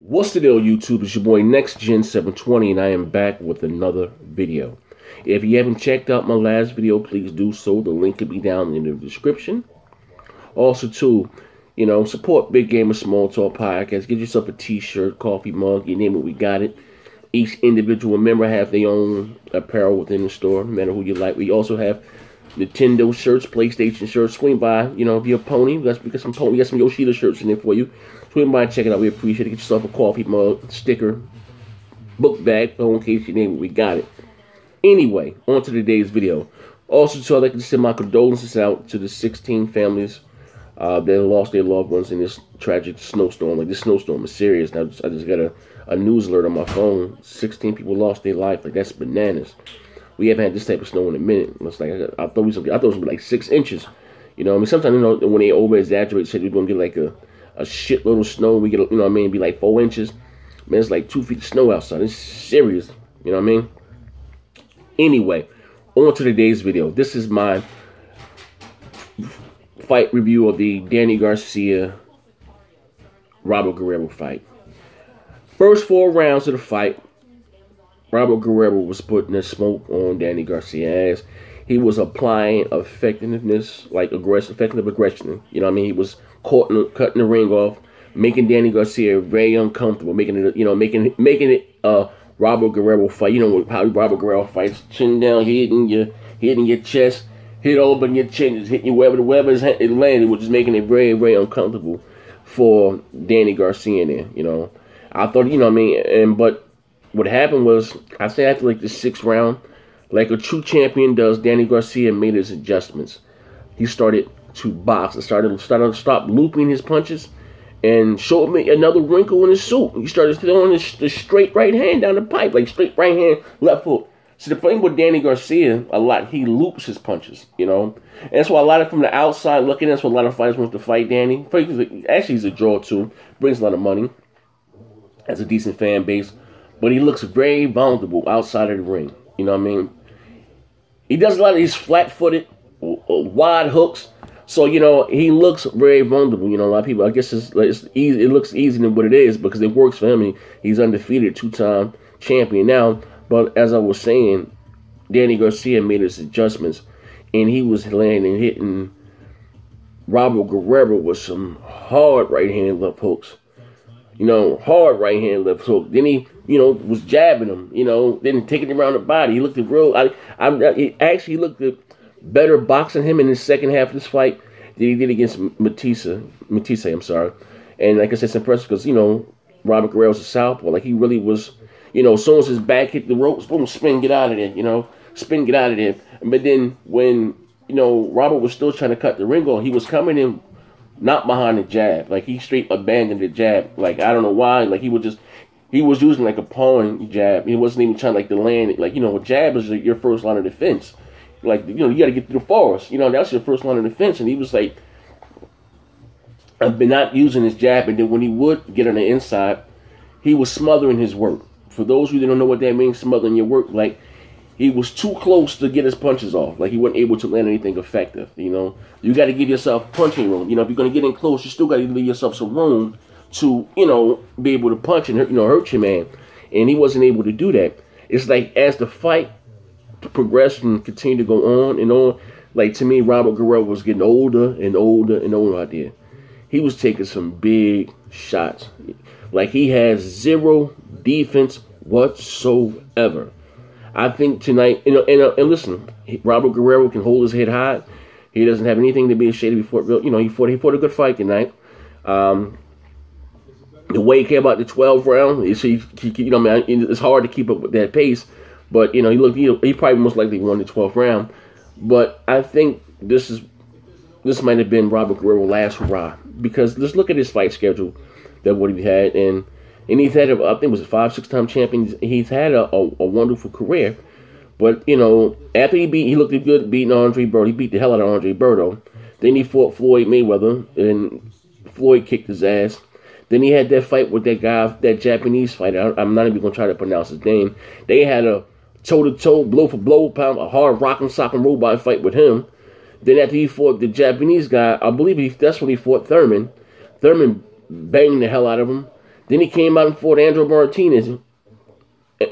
What's the deal, YouTube? It's your boy Next Gen 720, and I am back with another video. If you haven't checked out my last video, please do so. The link will be down in the description. Also, too, support Big Gamer Small Talk Podcast. Get yourself a t-shirt, coffee mug, you name it, we got it. Each individual member have their own apparel within the store, no matter who you like. We also have Nintendo shirts, PlayStation shirts. Swing by, if you're a pony, we got some Yoshida shirts in there for you. Swing by and check it out. We appreciate it. Get yourself a coffee mug, sticker, book bag, in case you name it, we got it. Anyway, on to today's video. Also, so I'd like to send my condolences out to the 16 families that lost their loved ones in this tragic snowstorm. Like, this snowstorm is serious. Now, I just got a news alert on my phone. 16 people lost their life. Like, that's bananas. We haven't had this type of snow in a minute. It's like I thought it was gonna be like 6 inches. Sometimes when they over exaggerate, say we're gonna get like a shitload of snow. We get be like 4 inches. Man, it's like 2 feet of snow outside. It's serious. You know what I mean? Anyway, on to today's video. This is my fight review of the Danny Garcia Robert Guerrero fight. First 4 rounds of the fight, Robert Guerrero was putting the smoke on Danny Garcia's ass. He was applying effectiveness, like effective aggression. You know what I mean? He was cutting the ring off, making Danny Garcia very uncomfortable, making it a Robert Guerrero fight. You know how Robert Guerrero fights: chin down, hitting your chest, hit over your chin, just hitting you wherever it landed, which is making it very, very uncomfortable for Danny Garcia in there. I thought, but what happened was, I say after like the 6th round, like a true champion does, Danny Garcia made his adjustments. He started to box and started to stop looping his punches and showed me another wrinkle in his suit. He started throwing the straight right hand down the pipe, like straight right hand, left hook. See, the thing with Danny Garcia, a lot, he loops his punches, And that's why a lot of, from the outside looking, that's why a lot of fighters want to fight Danny. Actually, he's a draw too. Brings a lot of money. Has a decent fan base. But he looks very vulnerable outside of the ring. You know what I mean? He does a lot of these flat-footed, wide hooks. So, he looks very vulnerable. A lot of people, I guess it's easy. It looks easier than what it is because it works for him. He's undefeated, 2-time champion now. But as I was saying, Danny Garcia made his adjustments. And he was landing and hitting Robert Guerrero with some hard right-hand left hooks. Hard right-hand left hook. Then he, was jabbing him, then taking it around the body. He looked at he actually looked at better boxing him in the second half of this fight than he did against Matisse, I'm sorry. And like I said, it's impressive because, Robert Guerrero's a southpaw. Like, he really was, as soon as his back hit the ropes, boom, spin, get out of there, spin, get out of there. But then when, Robert was still trying to cut the ring off, he was coming in not behind the jab. Like, he straight abandoned the jab. Like, I don't know why. Like, he was using like a pawing jab. He wasn't even trying to land it. Like, a jab is your first line of defense. Like, you got to get through the forest. That's your first line of defense. And he was like, I've been not using his jab. And then when he would get on the inside, he was smothering his work. For those who don't know what that means, smothering your work, like, he was too close to get his punches off. Like, he wasn't able to land anything effective, You got to give yourself punching room. If you're going to get in close, you still got to leave yourself some room to, be able to punch and, hurt your man. And he wasn't able to do that. It's like, as the fight progressed and continued to go on and on, like, to me, Robert Guerrero was getting older and older and older out there. He was taking some big shots. Like, he has zero defense whatsoever. I think tonight, and listen, Robert Guerrero can hold his head high. He doesn't have anything to be ashamed of. He fought a good fight tonight. The way he came out the 12th round, it's hard to keep up with that pace. But he probably most likely won the 12th round. But I think this might have been Robert Guerrero's last hurrah, because let's look at his fight schedule that what he had, and he's had, I think it was a 5-6-time champion. He's had a wonderful career. But, after he looked good beating Andre Berto. He beat the hell out of Andre Berto. Then he fought Floyd Mayweather, and Floyd kicked his ass. Then he had that fight with that guy, that Japanese fighter. I'm not even going to try to pronounce his name. They had a toe-to-toe, blow-for-blow, a hard rock'em sock'em robot fight with him. Then after he fought the Japanese guy, I believe that's when he fought Thurman. Thurman banged the hell out of him. Then he came out and fought Andrew Martinez.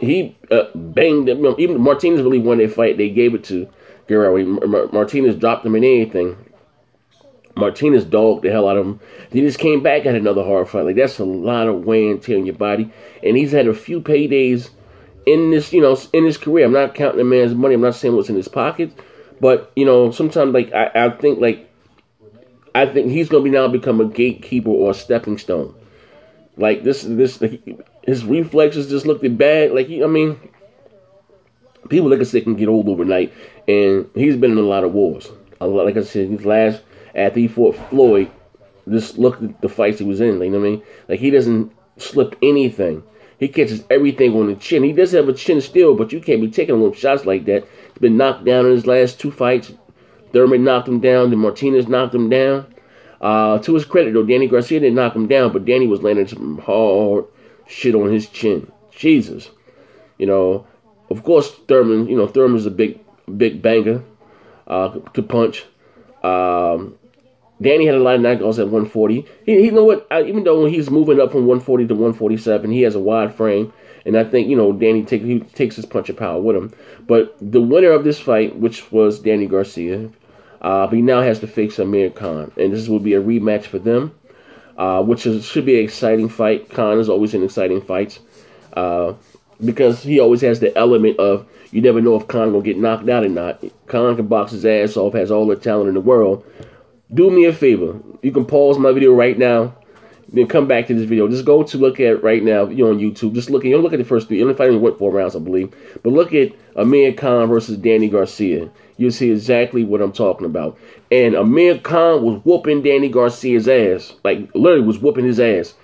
He banged him. Even Martinez really won that fight. They gave it to Guerrero. Martinez dropped him in anything. Martinez dogged the hell out of him. He just came back at another hard fight. Like, that's a lot of wear and tear on your body. And he's had a few paydays in this, in his career. I'm not counting the man's money. I'm not saying what's in his pocket. But, sometimes, like, I think he's going to now become a gatekeeper or a stepping stone. Like, his reflexes just looked bad. Like, people, like I said, can get old overnight. And he's been in a lot of wars. Like I said, after he fought Floyd, just look at the fights he was in. Like, you know what I mean? Like, he doesn't slip anything. He catches everything on the chin. He does have a chin still, but you can't be taking little shots like that. He's been knocked down in his last 2 fights. Thurman knocked him down. Then Martinez knocked him down. To his credit, though, Danny Garcia didn't knock him down, but Danny was landing some hard shit on his chin. Jesus. Of course, Thurman, Thurman's a big banger to punch. Danny had a lot of knockouts at 140. He know what? Even though he's moving up from 140 to 147, he has a wide frame, and I think Danny takes his punching power with him. But the winner of this fight, which was Danny Garcia, he now has to face Amir Khan, and this will be a rematch for them, which should be an exciting fight. Khan is always in exciting fights because he always has the element of you never know if Khan will get knocked out or not. Khan can box his ass off, has all the talent in the world. Do me a favor. You can pause my video right now, then come back to this video. Just go to look at right now. You're on YouTube. Just look at. You don't look at the first 3. The only fight only went 4 rounds, I believe. But look at Amir Khan versus Danny Garcia. You'll see exactly what I'm talking about. And Amir Khan was whooping Danny Garcia's ass. Like, literally was whooping his ass.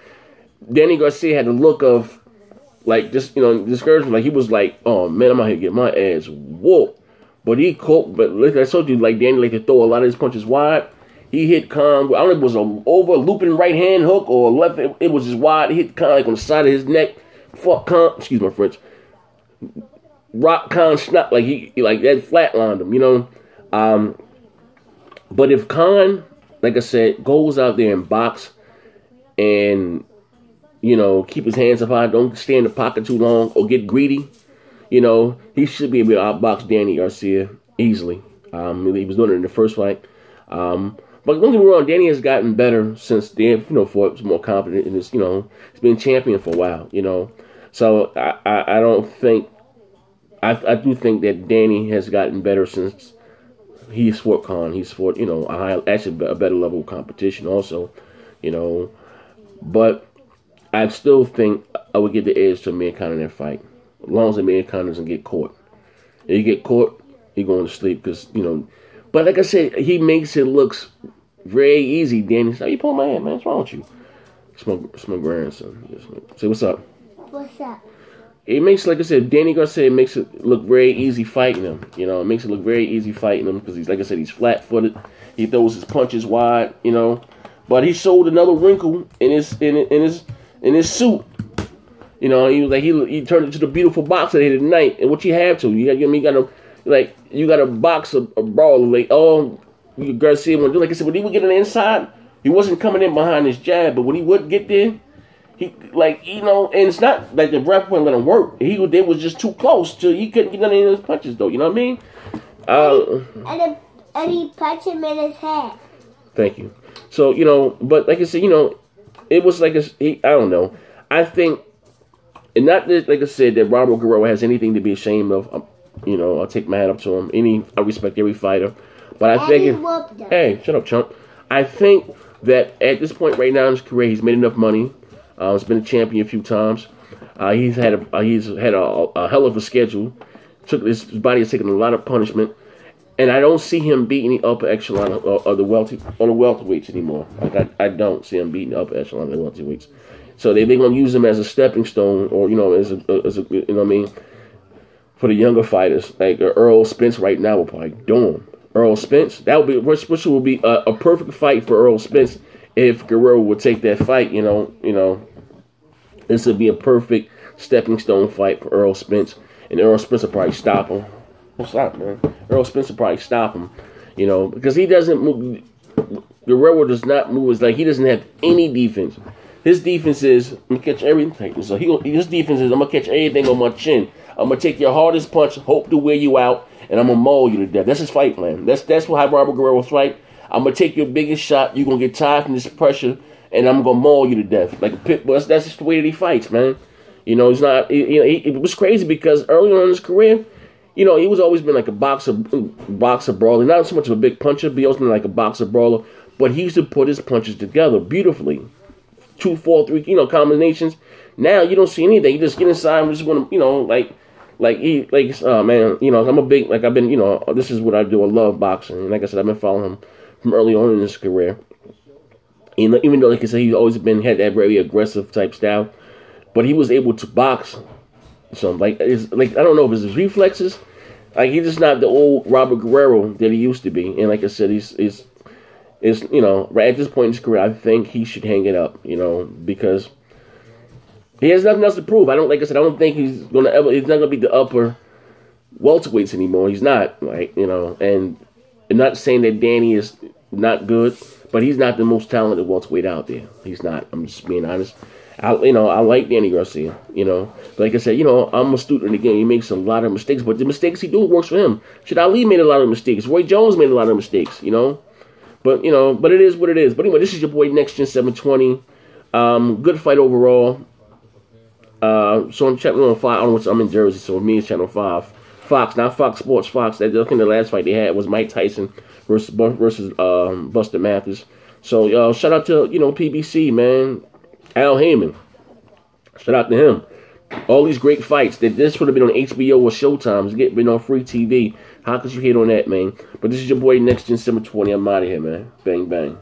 Danny Garcia had the look of, like, just, discouragement. Like, he was like, oh, man, I'm out here to get my ass whooped. But he coped. But like I told you, like, Danny liked to throw a lot of his punches wide. He hit Khan. I don't know if it was an over looping right hand hook or left. It was just wide. He hit Khan like on the side of his neck. Fuck Khan. Excuse my French. Rock Khan snap like he like that flatlined him. But if Khan, like I said, goes out there and box and keep his hands up high, don't stay in the pocket too long or get greedy, he should be able to outbox Danny Garcia easily. He was doing it in the first fight. But don't get me wrong, Danny has gotten better since then, fought more confident in this, he's been champion for a while, So I don't think, I do think that Danny has gotten better since he's fought Khan. He's fought, actually a better level of competition also, But I still think I would give the edge to Amir Khan in that fight, as long as Amir Khan doesn't get caught. If he get caught, he's going to sleep because, But like I said, he makes it look very easy, Danny. How you pulling my hand, man? What's wrong with you? It's my grandson. Say what's up. What's up? It makes, like I said, Danny Garcia makes it look very easy fighting him. It makes it look very easy fighting him because he's, like I said, he's flat-footed. He throws his punches wide, But he showed another wrinkle in his suit. He was like he turned into the beautiful boxer here tonight. And what you have to, you gotta box a brawl. Like, Garcia would do. Like I said, when he would get on the inside, he wasn't coming in behind his jab. But when he would get there, he and it's not like the ref wouldn't let him work. They was just too close to he couldn't get none of his punches though. You know what I mean? And he punched him in his head. Thank you. So but like I said, it was like I don't know. I think, and not that, like I said, that Robert Guerrero has anything to be ashamed of. I'll take my hat up to him. I respect every fighter. But I think, hey, shut up, chump. I think that at this point right now in his career, he's made enough money. He's been a champion a few times. He's had a hell of a schedule. His body has taken a lot of punishment, and I don't see him beating the upper echelon of the welterweights anymore. Like I don't see him beating the upper echelon of the welterweights. So they're going to use him as a stepping stone, or as a for the younger fighters, like Earl Spence right now will probably do him. Earl Spence, that would be which will be a perfect fight for Earl Spence if Guerrero would take that fight. This would be a perfect stepping stone fight for Earl Spence, and Earl Spence will probably stop him. What's up, man? Earl Spence will probably stop him, because he doesn't move. Guerrero does not move. It's like he doesn't have any defense. His defense is I'm gonna catch everything. So his defense is I'm gonna catch everything on my chin. I'm gonna take your hardest punch, hope to wear you out, and I'm gonna maul you to death. That's his fight plan. That's how Robert Guerrero fight. I'm gonna take your biggest shot. You're gonna get tired from this pressure, and I'm gonna maul you to death like a pit bull. That's just the way that he fights, man. You know, it's not. It was crazy because early on in his career, he was always been like a boxer brawler. Not so much of a big puncher, but he always been like a boxer brawler. But he used to put his punches together beautifully. 2, 4, 3, combinations. Now you don't see anything. You just get inside and just want to, man, I'm a big, I've been, this is what I do. I love boxing. And like I said, I've been following him from early on in his career. And even though, like I said, he's always had that very aggressive type style, but he was able to box. So, I don't know if it's his reflexes. He's just not the old Robert Guerrero that he used to be. And like I said, he's right at this point in his career, I think he should hang it up, because he has nothing else to prove. I don't think he's not gonna be the upper welterweights anymore. He's not, right? And I'm not saying that Danny is not good, but he's not the most talented welterweight out there. He's not. I'm just being honest. I like Danny Garcia, But like I said, I'm a student of the game. He makes a lot of mistakes, but the mistakes he do works for him. Ali made a lot of mistakes. Roy Jones made a lot of mistakes, But but it is what it is. But anyway, this is your boy Next Gen 720. Good fight overall. So on channel 5, I don't know what's, I'm in Jersey, so me is channel 5. Fox, not Fox Sports, Fox. I think the last fight they had was Mike Tyson versus Buster Mathis. So shout out to PBC, man. Al Heyman. Shout out to him. All these great fights that this would have been on HBO or Showtime. It's been on free TV. How could you hate on that, man? But this is your boy Next Gen 720. I'm out of here, man. Bang bang.